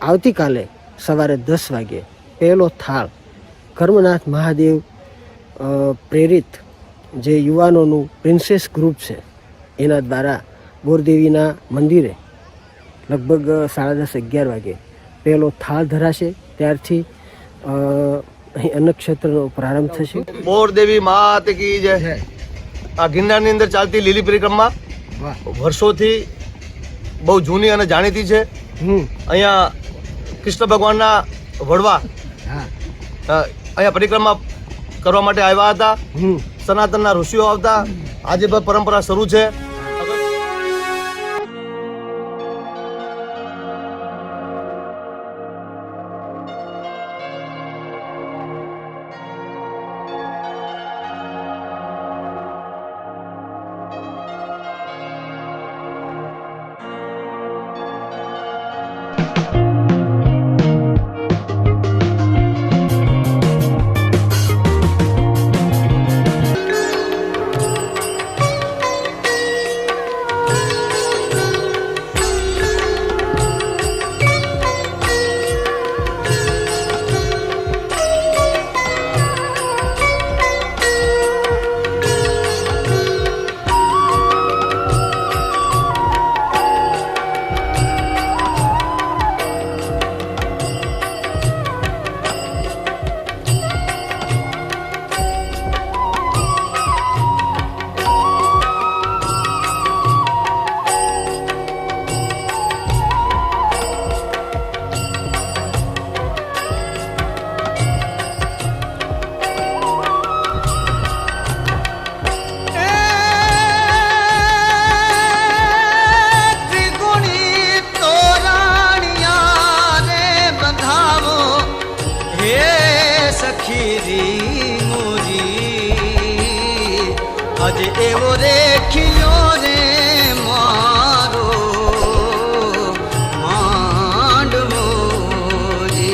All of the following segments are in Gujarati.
આવતીકાલે સવારે 10 વાગે પહેલો થાળ કર્મનાથ મહાદેવ પ્રેરિત જે યુવાનોનું પ્રિન્સેસ ગ્રુપ છે એના દ્વારા બોરદેવીના મંદિરે લગભગ 10:30-11 વાગે પહેલો થાળ ધરાશે. ત્યારથી અહીં અન્નક્ષેત્રનો પ્રારંભ થશે. બોરદેવી માત કી જય. આ ગિરનારની અંદર ચાલતી લીલી પરિક્રમા વર્ષોથી બહુ જૂની અને જાણીતી છે. અહીંયા કૃષ્ણ ભગવાનના વડવા અહીંયા પરિક્રમા કરવા માટે આવ્યા હતા. સનાતનના ઋષિઓ આવતા. આજે પણ પરંપરા શરૂ છે. આજે એવો રેખ્યો રે મારો માંડવો રે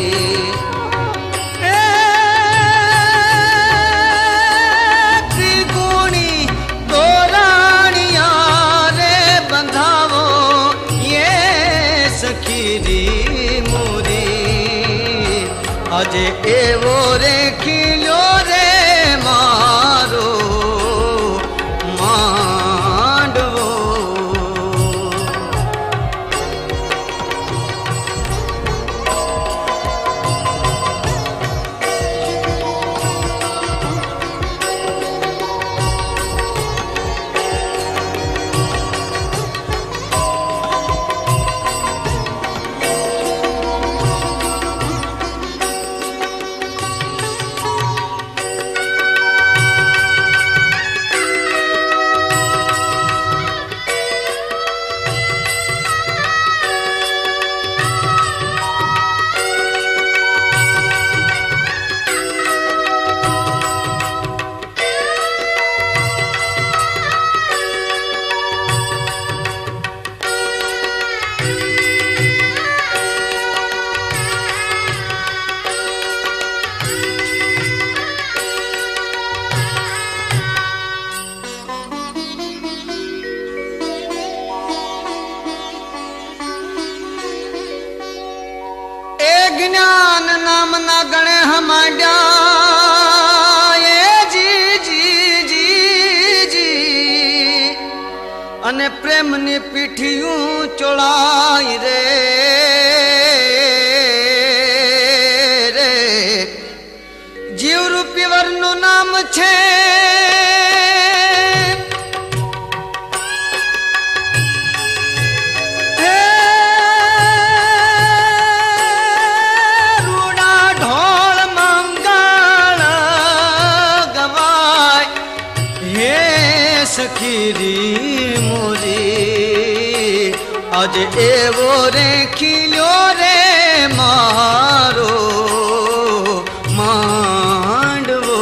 ત્રિગુણી દોરાણિયા રે બંધાવો એ સખી મોરી આજે એવો રેખ્યો રે મારો જ્ઞાન નામના ગણે હમાડ્યા એ જી જી જી જી અને પ્રેમની પીઠિયું ચોળાઈ રે રે જીવરૂપી વરનું નામ છે સખીરી મોરી આજે એવો રેખ્યો રે મારો માંડવો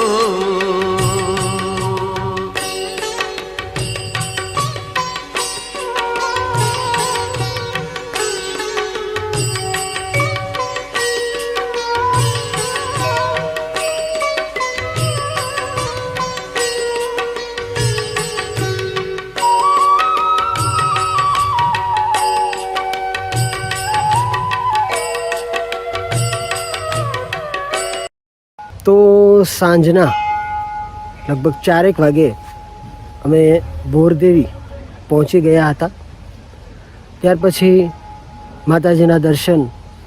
તો સાંજના લગભગ 4 વાગે અમે બોરદેવી પહોંચી ગયા હતા. ત્યાર પછી માતાજીના દર્શન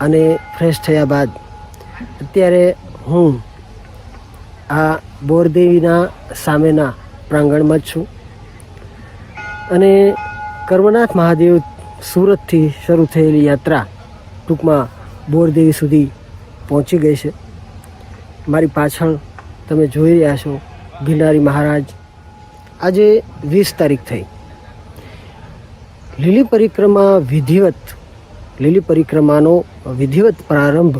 અને ફ્રેશ થયા બાદ અત્યારે હું આ બોરદેવીના સામેના પ્રાંગણમાં જ છું. અને કર્મનાથ મહાદેવ સુરતથી શરૂ થયેલી યાત્રા ટૂંકમાં બોરદેવી સુધી પહોંચી ગઈ છે. મારી પાછળ તમે જોઈ રહ્યા છો ગિરનારી મહારાજ. આજે 20 તારીખ થઈ. લીલી પરિક્રમાનો વિધિવત પ્રારંભ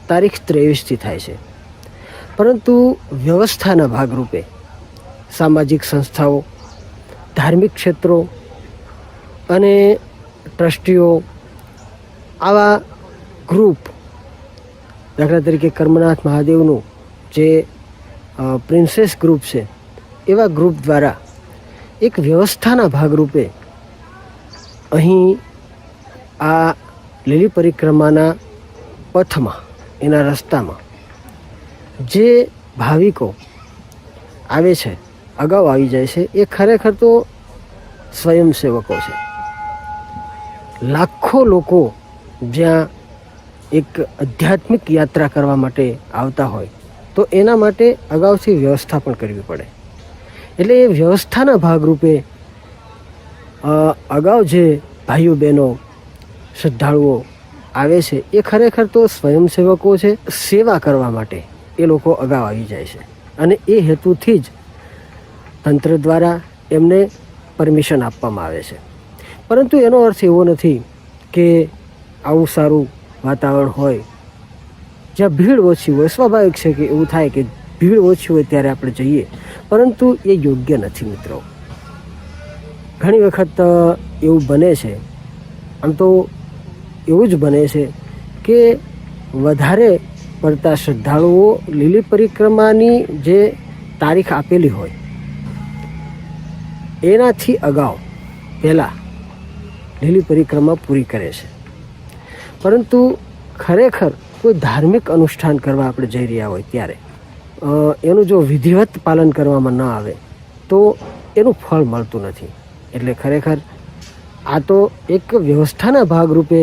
તારીખ 23થી થાય છે. પરંતુ વ્યવસ્થાના ભાગરૂપે સામાજિક સંસ્થાઓ, ધાર્મિક ક્ષેત્રો અને ટ્રસ્ટીઓ, આવા ગ્રુપ, દાખલા તરીકે કર્મનાથ મહાદેવનું જે પ્રિન્સેસ ગ્રુપ છે, એવા ગ્રુપ દ્વારા એક વ્યવસ્થાના ભાગરૂપે અહીં આ લીલી પરિક્રમાના પથમાં, એના રસ્તામાં જે ભાવિકો આવે છે, અગાઉ આવી જાય છે, એ ખરેખર તો સ્વયંસેવકો છે. લાખો લોકો જ્યાં એક આધ્યાત્મિક યાત્રા કરવા માટે આવતા હોય તો એના માટે અગાઉથી વ્યવસ્થા પણ કરવી પડે. એટલે એ વ્યવસ્થાના ભાગરૂપે અગાઉ જે ભાઈઓ બહેનો શ્રદ્ધાળુઓ આવે છે એ ખરેખર તો સ્વયંસેવકો છે. સેવા કરવા માટે એ લોકો અગાઉ આવી જાય છે અને એ હેતુથી જ તંત્ર દ્વારા એમને પરમિશન આપવામાં આવે છે. પરંતુ એનો અર્થ એવો નથી કે આવું સારું વાતાવરણ હોય, જ્યાં ભીડ ઓછી હોય. સ્વાભાવિક છે કે એવું થાય કે ભીડ ઓછી હોય ત્યારે આપણે જઈએ, પરંતુ એ યોગ્ય નથી મિત્રો. ઘણી વખત એવું બને છે, આમ તો એવું જ બને છે કે વધારે પડતા શ્રદ્ધાળુઓ લીલી પરિક્રમાની જે તારીખ આપેલી હોય એનાથી અગાઉ પહેલાં લીલી પરિક્રમા પૂરી કરે છે. પરંતુ ખરેખર કોઈ ધાર્મિક અનુષ્ઠાન કરવા આપણે જઈ રહ્યા હોય ત્યારે એનું જો વિધિવત પાલન કરવામાં ન આવે તો એનું ફળ મળતું નથી. એટલે ખરેખર આ તો એક વ્યવસ્થાના ભાગરૂપે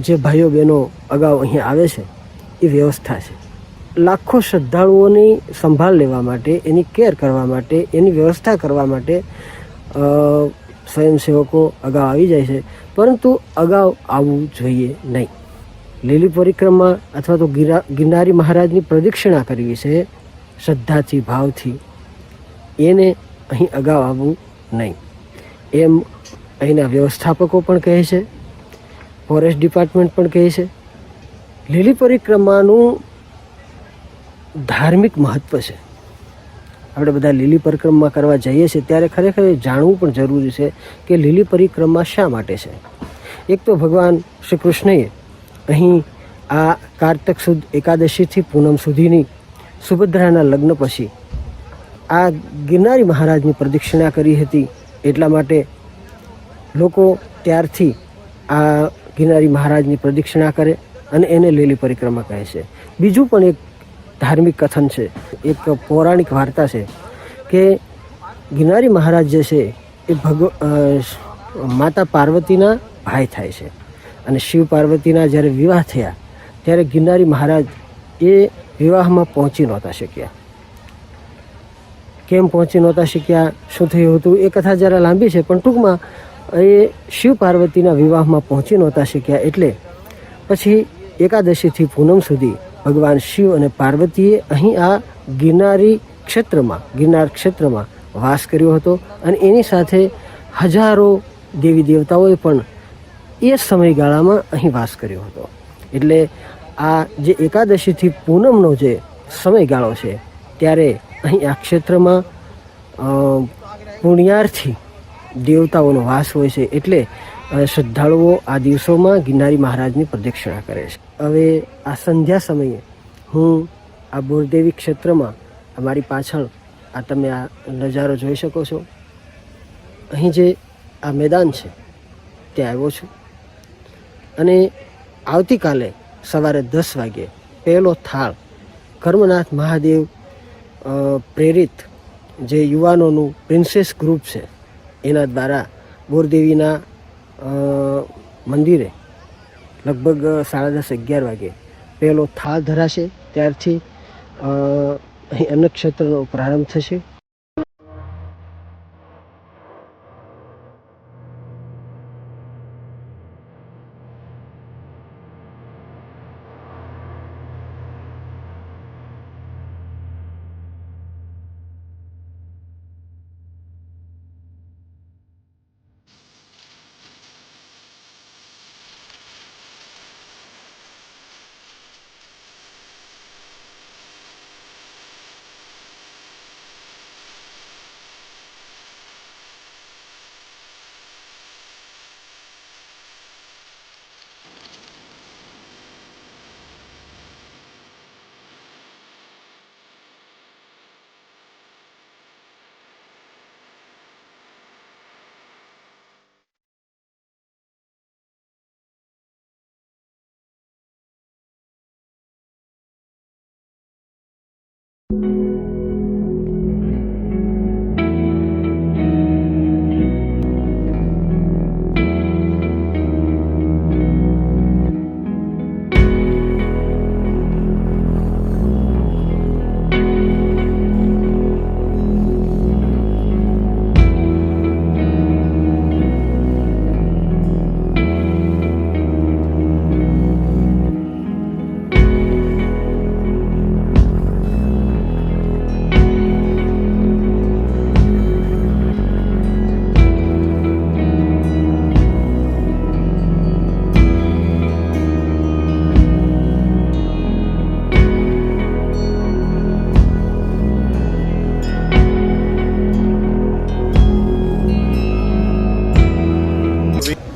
જે ભાઈઓ બહેનો અગાઉ અહીંયા આવે છે એ વ્યવસ્થા છે. લાખો શ્રદ્ધાળુઓની સંભાળ લેવા માટે, એની કેર કરવા માટે, એની વ્યવસ્થા કરવા માટે સ્વયંસેવકો અગાઉ આવી જાય છે. પરંતુ અગાઉ આવવું જોઈએ નહીં. લીલી પરિક્રમા અથવા તો ગિરનારી મહારાજની પ્રદક્ષિણા કરવી છે શ્રદ્ધાથી, ભાવથી, એને અહીં અગાઉ આવવું નહીં એમ અહીંના વ્યવસ્થાપકો પણ કહે છે, ફોરેસ્ટ ડિપાર્ટમેન્ટ પણ કહે છે. લીલી પરિક્રમાનું ધાર્મિક મહત્ત્વ છે. આપણે બધા લીલી પરિક્રમા કરવા જઈએ છીએ ત્યારે ખરેખર એ જાણવું પણ જરૂરી છે કે લીલી પરિક્રમા શા માટે છે. એક તો ભગવાન શ્રી કૃષ્ણએ અહીં આ કારતક સુદ એકાદશીથી પૂનમ સુધીની સુભદ્રાના લગ્ન પછી આ ગિરનારી મહારાજની પ્રદક્ષિણા કરી હતી. એટલા માટે લોકો ત્યારથી આ ગિરનારી મહારાજની પ્રદક્ષિણા કરે અને એને લીલી પરિક્રમા કહે છે. બીજું પણ એક ધાર્મિક કથન છે, એક પૌરાણિક વાર્તા છે કે ગિરનારી મહારાજ જે છે એ માતા પાર્વતીના ભાઈ થાય છે અને શિવ પાર્વતીના જ્યારે વિવાહ થયા ત્યારે ગિરનારી મહારાજ એ વિવાહમાં પહોંચી નહોતા શક્યા. કેમ પહોંચી નહોતા શક્યા, શું થયું હતું, એ કથા જરા લાંબી છે, પણ ટૂંકમાં એ શિવ પાર્વતીના વિવાહમાં પહોંચી નહોતા શક્યા. એટલે પછી એકાદશીથી પૂનમ સુધી ભગવાન શિવ અને પાર્વતીએ અહીં આ ગિરનાર ક્ષેત્રમાં વાસ કર્યો હતો અને એની સાથે હજારો દેવી દેવતાઓએ પણ એ સમયગાળામાં અહીં વાસ કર્યો હતો. એટલે આ જે એકાદશીથી પૂનમનો જે સમયગાળો છે ત્યારે અહીં આ ક્ષેત્રમાં પુણ્યાર્થી દેવતાઓનો વાસ હોય છે. એટલે શ્રદ્ધાળુઓ આ દિવસોમાં ગિરનારી મહારાજની પ્રદક્ષિણા કરે છે. હવે આ સંધ્યા સમયે હું આ બોરદેવી ક્ષેત્રમાં, અમારી પાછળ આ તમે આ નજારો જોઈ શકો છો, અહીં જે આ મેદાન છે ત્યાં આવ્યો છું અને આવતીકાલે સવારે 10 વાગ્યે પહેલો થાળ કર્મનાથ મહાદેવ પ્રેરિત જે યુવાનોનું પ્રિન્સેસ ગ્રુપ છે એના દ્વારા બોરદેવીના મંદિરે લગભગ 10:30-11 વાગે પહેલો થાળ ધરાશે. ત્યારથી અહીં અન્નક્ષેત્રનો પ્રારંભ થશે.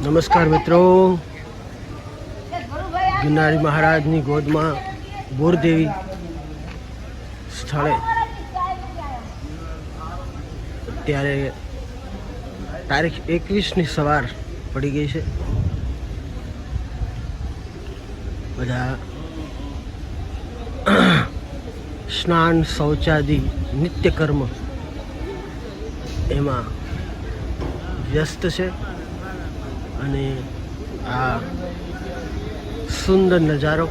નમસ્કાર મિત્રો, ગિરનારી મહારાજની ગોદમાં બોરદેવી સ્થળે અત્યારે તારીખ 21ની સવાર પડી ગઈ છે. બધા સ્નાન શૌચાદિ નિત્યકર્મ એમાં વ્યસ્ત છે અને આ સુંદર નજારો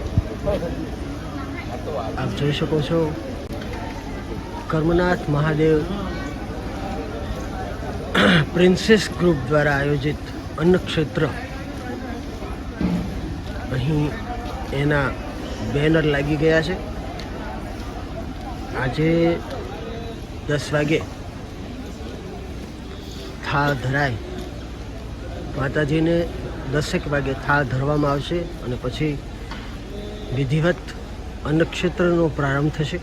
આપ જોઈ શકો છો. કર્મનાથ મહાદેવ પ્રિન્સેસ ગ્રુપ દ્વારા આયોજિત અન્નક્ષેત્ર, અહીં એના બેનર લાગી ગયા છે. આજે 10 વાગે થાળ ધરાય, માતાજીને 10 વાગે થાળ ધરવામાં આવશે અને પછી વિધિવત અન્નક્ષેત્રનો પ્રારંભ થશે.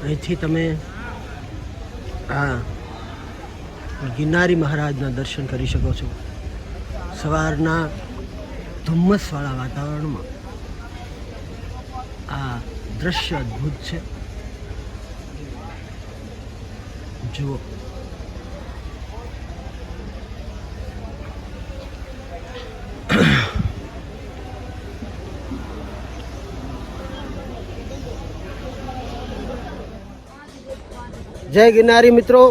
અહીંથી તમે આ ગિરનારી મહારાજના દર્શન કરી શકો છો. સવારના ધુમ્મસવાળા વાતાવરણમાં આ દ્રશ્ય અદ્ભુત છે. જુઓ, જય ગિરનારી મિત્રો.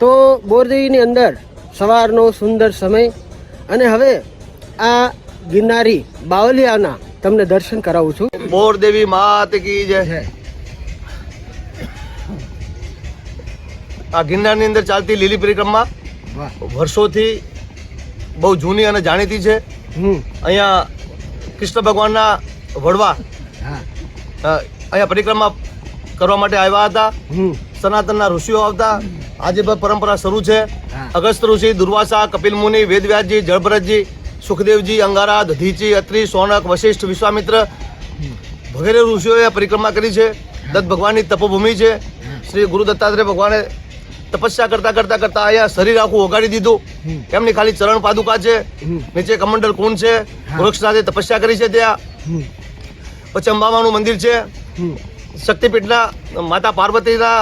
તો બોરદેવીની અંદર સવારનો સુંદર સમય, અને હવે આ ગિરનારી બાવલિયાના તમને દર્શન કરાવું છું. બોરદેવી માત કી જય. આ ગિરનારની અંદર ચાલતી લીલી પરિક્રમા વર્ષોથી બહુ જૂની અને જાણીતી છે. અહીંયા કૃષ્ણ ભગવાનના વડવા અહીંયા પરિક્રમા કરવા માટે આવ્યા હતા. સનાતનના ઋષિઓ આવતા. આજે પણ પરંપરા શરૂ છે. અગસ્ત ઋષિ, દુર્વાસા, કપિલ મુનિ, વેદવ્યાસજી, જળભરતજી, સુખદેવજી, અંગારા, દધીચી, અત્રિ, સોનક, વશિષ્ઠ, વિશ્વામિત્ર વગેરે ઋષિઓએ પરિક્રમા કરી છે. દત્ત ભગવાનની તપોભૂમિ છે. શ્રી ગુરુ દત્તાત્રેય ભગવાને તપસ્યા કરતા કરતા કરતા અહીંયા શરીર આખું ઓગાળી દીધું. એમની ખાલી ચરણ પાદુકા છે, નીચે કમંડલ કુંડ છે, વૃક્ષ સાથે તપસ્યા કરી છે ત્યાં. પછી અંબામાનું મંદિર છે. શક્તિપીઠના માતા પાર્વતીના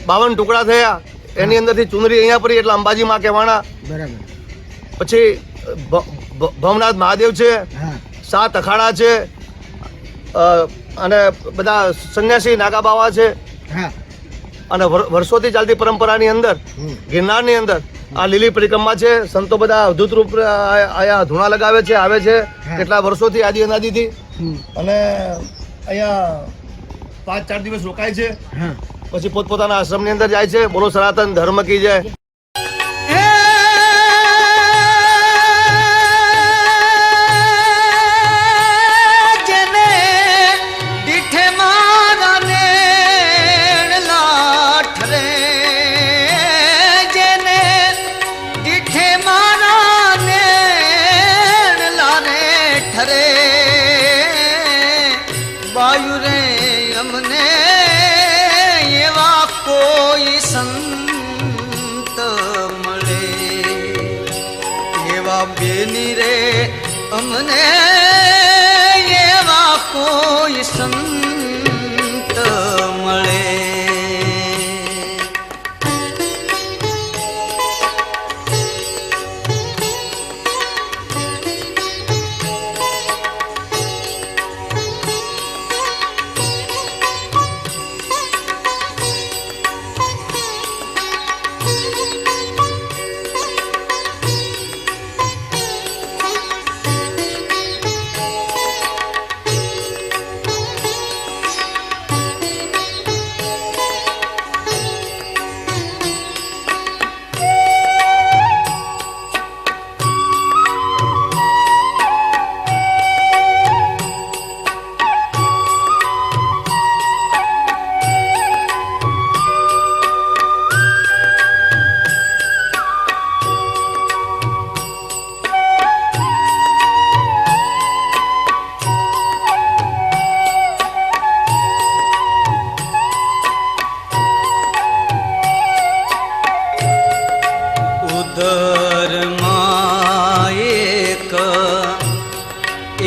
52 ટુકડા થયા, એની અંદરથી ચુંદરી અહીંયા પડી એટલે અંબાજી માં કહેવાના. પછી ભવનાથ મહાદેવ છે, 7 અખાડા છે. અને બધા સંન્યાસી નાગા બાવા છે અને વર્ષોથી ચાલતી પરંપરાની અંદર ગિરનારની અંદર આ લીલી પરિક્રમા છે. સંતો બધા અવધૂત રૂપ અહીંયા ધૂણા લગાવે છે, આવે છે કેટલા વર્ષોથી આદિ અનાદિથી, અને અહીંયા 5-4 દિવસ રોકાય છે, પછી પોતપોતાના આશ્રમની અંદર જાય છે. બોલો સનાતન ધર્મ કી જય. બેની રે અમને એવા કોઈ સંત મળે.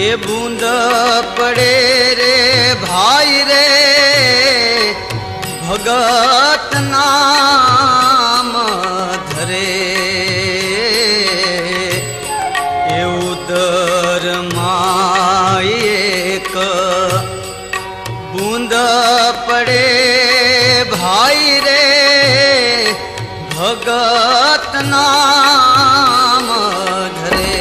એ બૂંદ પડે રે ભાઈ રે ભગત નામ ધરે. એ ઉદર માં એક બૂંદ પડે ભાઈ રે ભગત નામ ધરે.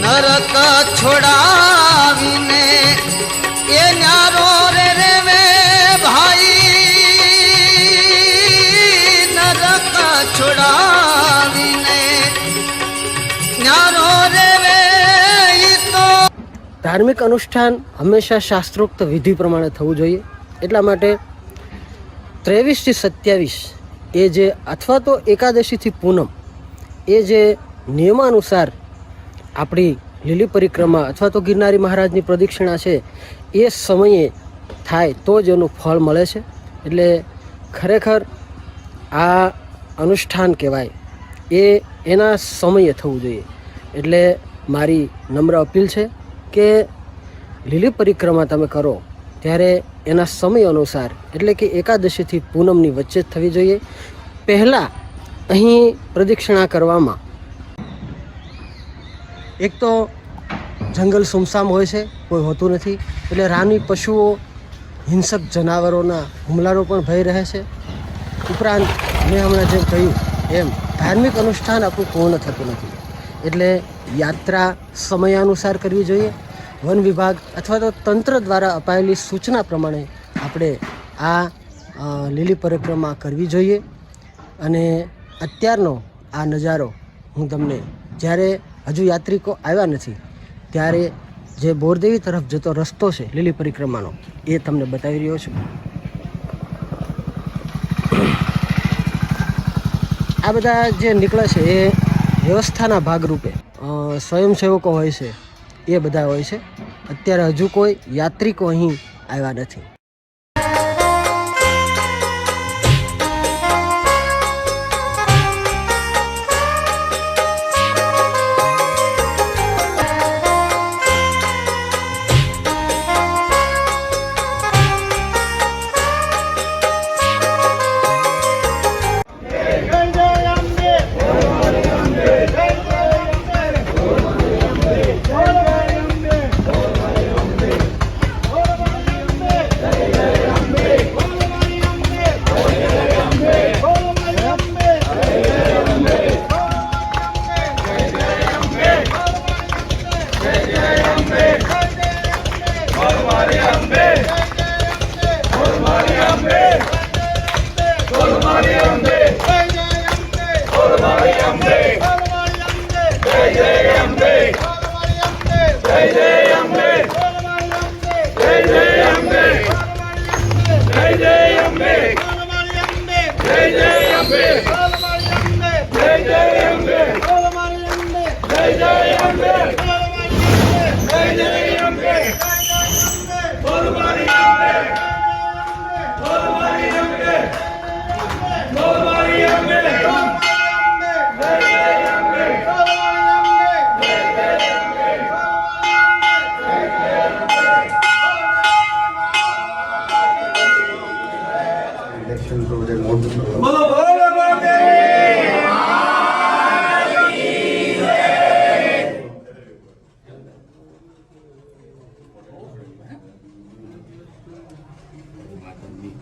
નરક છોડાવીને એ ન્યારો રે રે ભાઈ. નરક છોડાવીને ન્યારો રે તો. ધાર્મિક અનુષ્ઠાન હંમેશા શાસ્ત્રોક્ત વિધિ પ્રમાણે થવું જોઈએ. એટલા માટે 23 થી 27 એ જે અથવા તો એકાદશીથી પૂનમ એ જે નિયમાનુસાર આપણી લીલી પરિક્રમા અથવા તો ગિરનારી મહારાજની પ્રદક્ષિણા છે એ સમયે થાય તો જ એનું ફળ મળે છે. એટલે ખરેખર આ અનુષ્ઠાન કહેવાય એ એના સમયે થવું જોઈએ. એટલે મારી નમ્ર અપીલ છે કે લીલી પરિક્રમા તમે કરો ત્યારે એના સમય અનુસાર એટલે કે એકાદશીથી પૂનમની વચ્ચે જ થવી જોઈએ. પહેલાં અહીં પ્રદક્ષિણા કરવામાં એક તો જંગલ સુમસામ હોય છે, કોઈ હોતું નથી, એટલે રાની પશુઓ હિંસક જનાવરોના હુમલાનો પણ ભય રહે છે. ઉપરાંત મેં હમણાં જેમ કહ્યું એમ ધાર્મિક અનુષ્ઠાન આપણું પૂર્ણ થતું નથી. એટલે યાત્રા સમયાનુસાર કરવી જોઈએ. વન વિભાગ અથવા તો તંત્ર દ્વારા અપાયેલી સૂચના પ્રમાણે આપણે આ લીલી પરિક્રમા કરવી જોઈએ. અને અત્યારનો આ નજારો હું તમને જ્યારે હજુ યાત્રિકો આવ્યા નથી ત્યારે જે બોરદેવી તરફ જતો રસ્તો છે લીલી પરિક્રમાનો એ તમને બતાવી રહ્યો છું. આ બધા જે નીકળે છે એ વ્યવસ્થાના ભાગરૂપે સ્વયંસેવકો હોય છે એ બધા હોય છે. અત્યારે હજુ કોઈ યાત્રિકો અહીં આવ્યા નથી.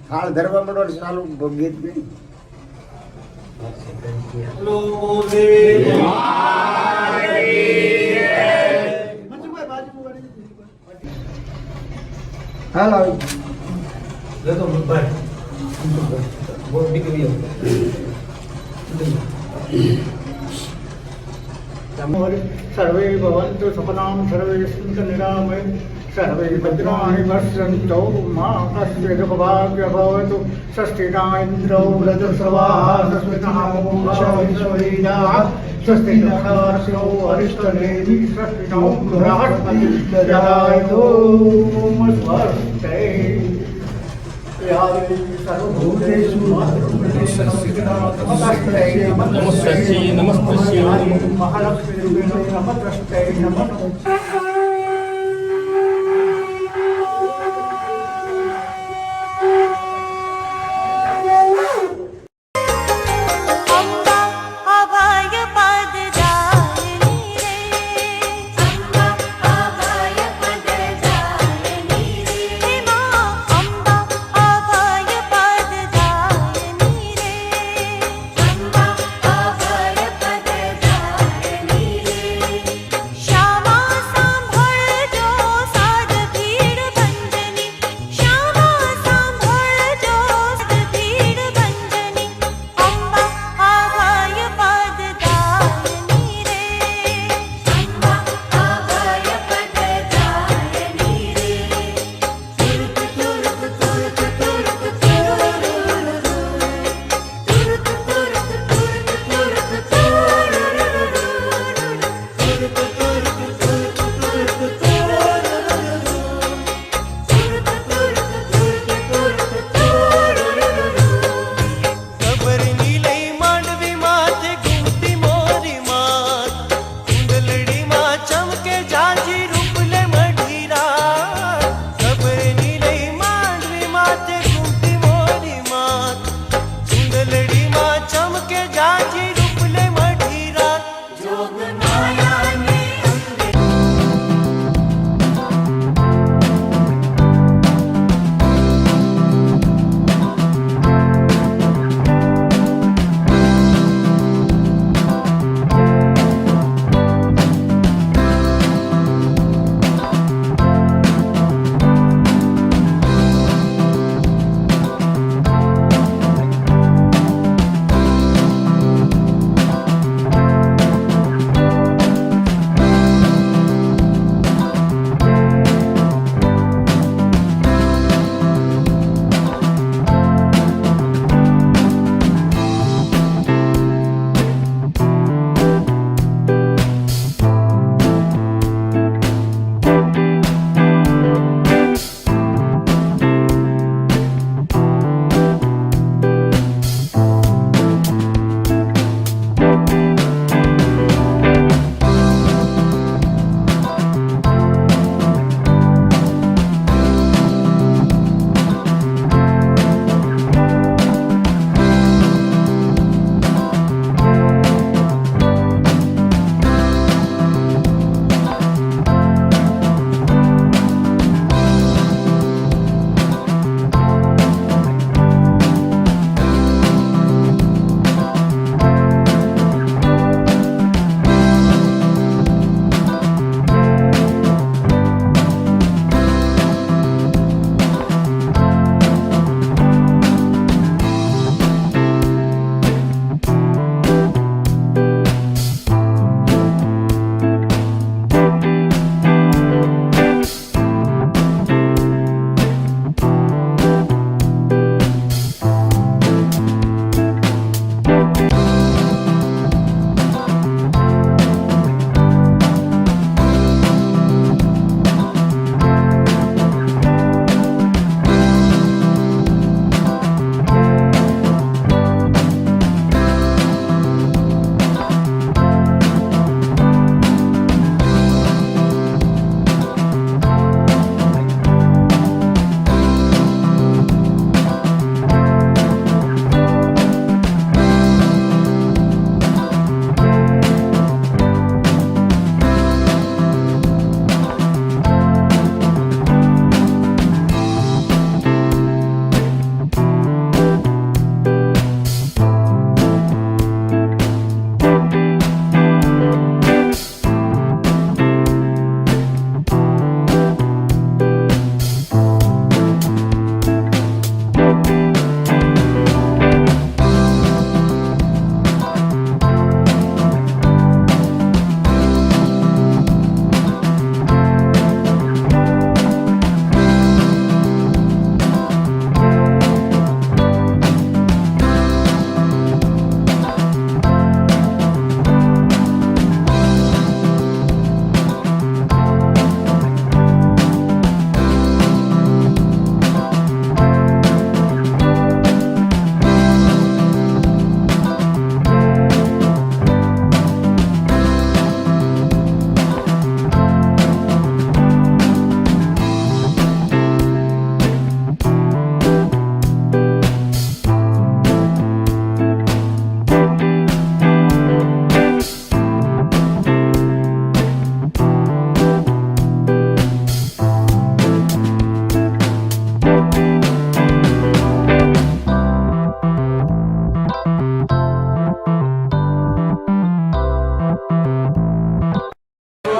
થાળ ધરવા મળો ચાલુ ગીત બી હાલ આવી सर्वे भवन्तु सुखदां सर्वे सन्तु निरामय सर्वे भद्राणि पश्यन्तु मा कश्चित् दुःखभाग्य भवतु षष्ठिना इन्द्रो वृद्धस्रवाः स्वस्तिनः पूषाः स्वस्ति नक्षत्रो अरिष्टनेमि षष्ठिनो बृहस्पतिर्ददातु स्वस्ते सर्वभूतेषु नमस्तस्यै महालक्ष्मी नमस्ते नमः श्यामा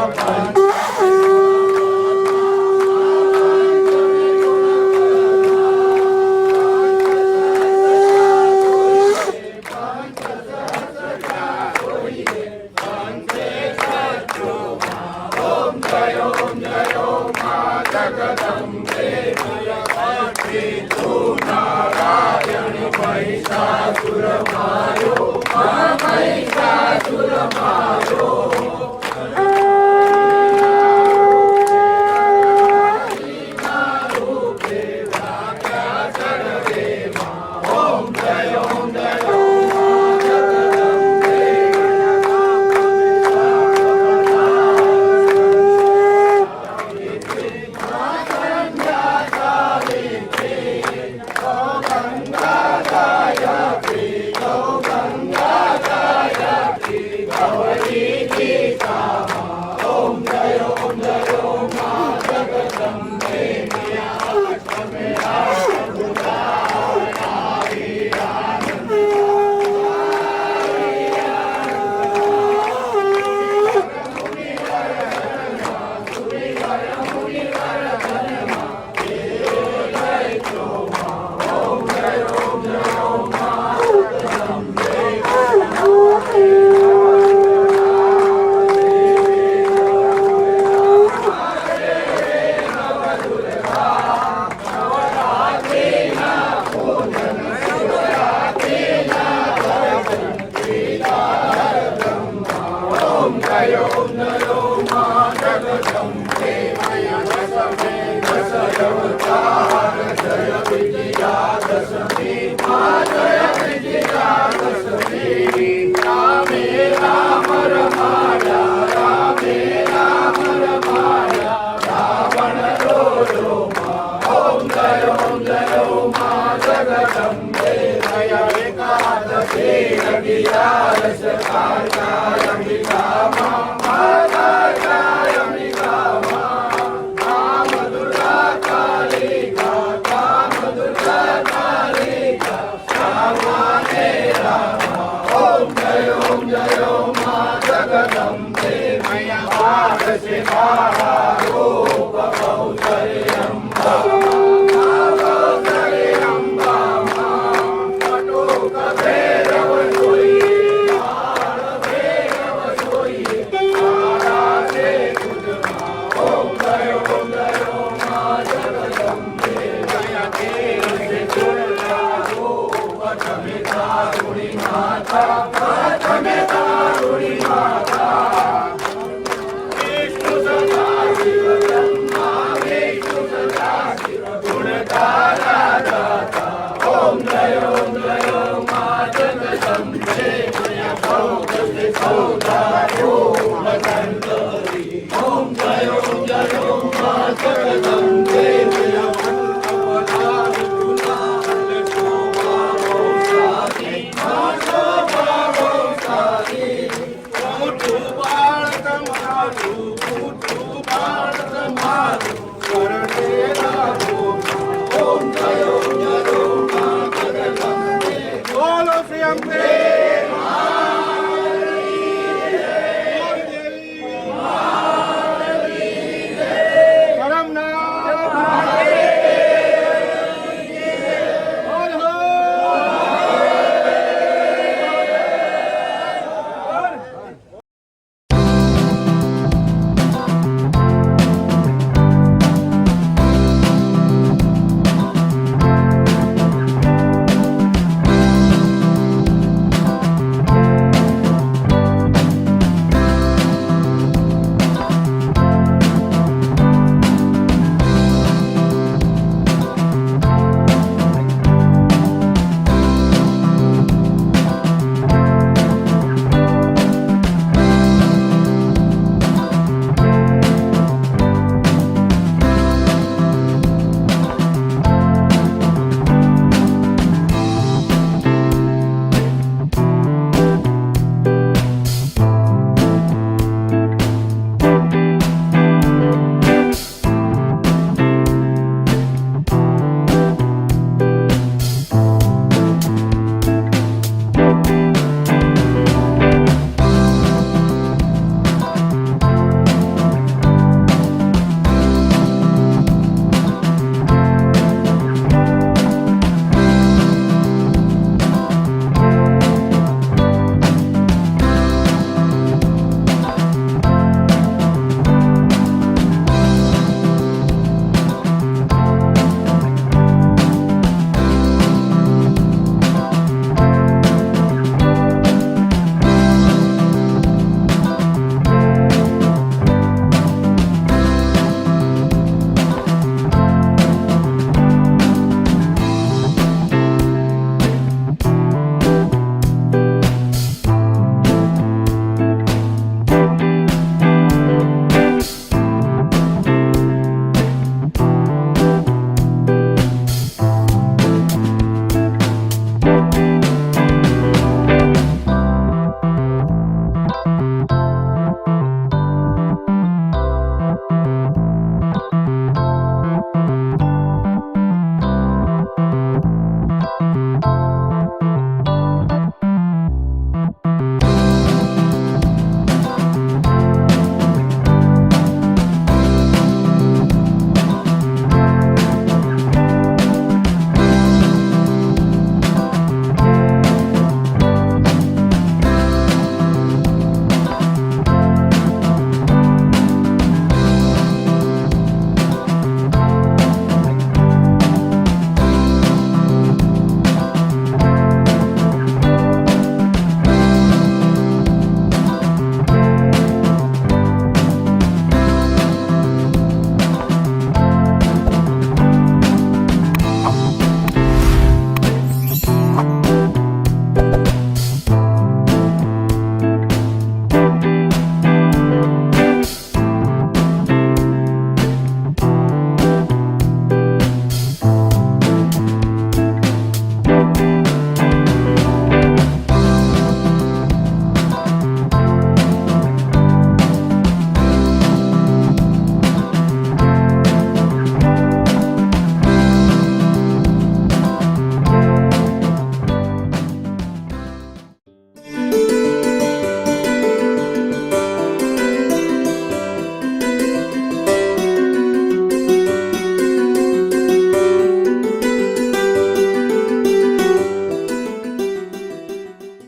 Om